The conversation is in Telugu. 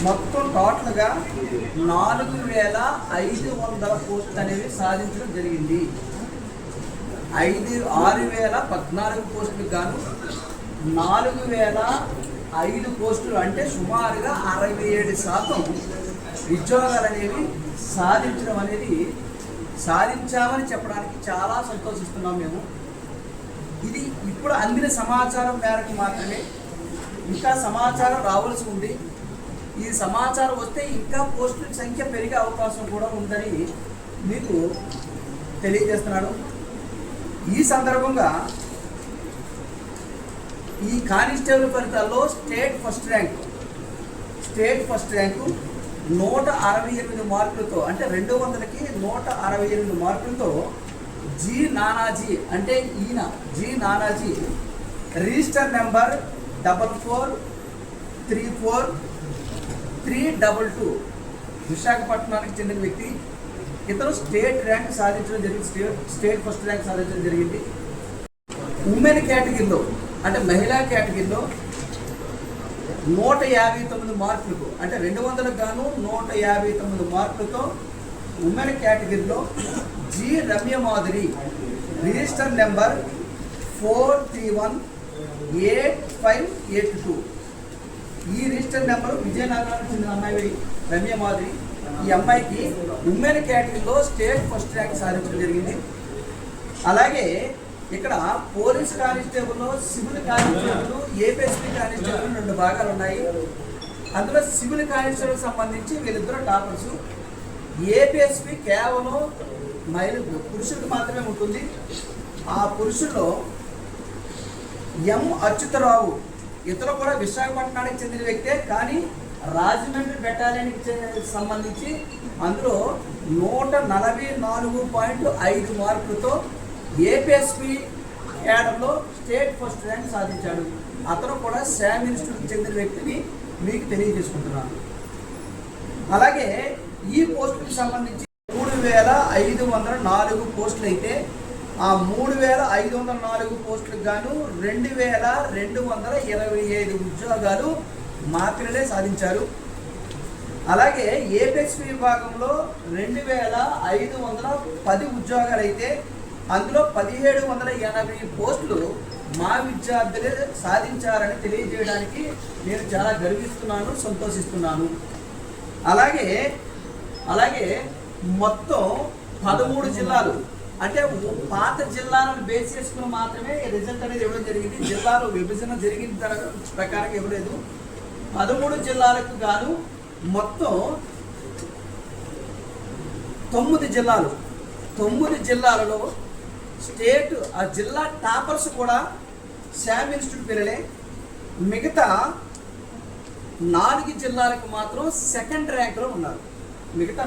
మొత్తం టోటల్గా 4500 పోస్టులు అనేవి సాధించడం జరిగింది. 6014 పోస్టులకు గాను 4005 పోస్టులు అంటే సుమారుగా 67% ఉద్యోగాలు అనేవి సాధించామని చెప్పడానికి చాలా సంతోషిస్తున్నాం మేము. ఇది ఇప్పుడు అందిన సమాచారం మేరకు మాత్రమే, ఇంకా సమాచారం రావాల్సి ఉంది. ఈ సమాచారం వస్తే ఇంకా పోస్టుల సంఖ్య పెరిగే అవకాశం కూడా ఉందని మీకు తెలియజేస్తున్నాను. ఈ సందర్భంగా ఈ కానిస్టేబుల్ ఫలితాల్లో స్టేట్ ఫస్ట్ ర్యాంకు 168 మార్కులతో, అంటే 200కి 168 మార్కులతో జి నానాజీ, అంటే ఈయన జి నానాజీ రిజిస్టర్ నెంబర్ 4434322 విశాఖపట్నానికి చెందిన వ్యక్తి. ఇతను స్టేట్ ర్యాంక్ సాధించడం జరిగింది, స్టేట్ ఫస్ట్ ర్యాంక్ సాధించడం జరిగింది. ఉమెన్ కేటగిరీలో, అంటే మహిళా కేటగిరీలో 159 మార్కులకు, అంటే 200కు గాను 159 మార్కులతో ఉమెన్ కేటగిరీలో జి రమ్యమాధురి రిజిస్టర్ నెంబర్ 4318582. ఈ రిజిస్టర్ నెంబరు విజయనగరానికి చెందిన అమ్మాయి రమ్యమాధురి. ఈ అమ్మాయికి ఉమెన్ కేటగిరీలో స్టేట్ ఫస్ట్ ర్యాంక్ సాధించడం జరిగింది. అలాగే ఇక్కడ పోలీస్ కానిస్టేబుల్లో సివిల్ కానిస్టేబుల్, ఏపీఎస్పీ కానిస్టేబుల్ 2 భాగాలు ఉన్నాయి. అందులో సివిల్ కానిస్టేబుల్ సంబంధించి వీళ్ళిద్దరు టాపర్స్. ఏపీఎస్పీ కేవలం పురుషులకు మాత్రమే ఉంటుంది. ఆ పురుషుల్లో ఎం అచ్యుతరావు, ఇతను కూడా విశాఖపట్నానికి చెందిన వ్యక్తే, కానీ రాజమండ్రి బెటాలియన్కి సంబంధించి అందులో 144.5 మార్కులతో ఏపీఎస్పీ క్యాడర్లో స్టేట్ ఫస్ట్ ర్యాంక్ సాధించాడు. అతను కూడా శామ్ ఇన్స్టిట్యూట్కి చెందిన వ్యక్తిని మీకు తెలియజేసుకుంటున్నాను. అలాగే ఈ పోస్టులకు సంబంధించి 3504 పోస్టులు అయితే, ఆ 3504 పోస్టులకు గాను 2225 ఉద్యోగాలు మా పిల్లలే సాధించారు. అలాగే ఏపీఎస్పీ విభాగంలో 2510 ఉద్యోగాలు అయితే అందులో 1780 పోస్టులు మా విద్యార్థులే సాధించారని తెలియజేయడానికి నేను చాలా గర్విస్తున్నాను, సంతోషిస్తున్నాను. అలాగే మొత్తం 13 జిల్లాలు, అంటే పాత జిల్లాలను బేస్ చేసుకుని మాత్రమే రిజల్ట్ అనేది ఇవ్వడం జరిగింది. జిల్లాలు విభజన జరిగిన ప్రకారం ఇవ్వలేదు. 13 జిల్లాలకు గాను మొత్తం 9 జిల్లాలు, 9 జిల్లాలలో స్టేట్ ఆ జిల్లా టాపర్స్ కూడా శామ్ ఇన్స్టిట్యూట్ పిల్లలే. మిగతా 4 జిల్లాలకు మాత్రం సెకండ్ ర్యాంక్లో ఉన్నారు. మిగతా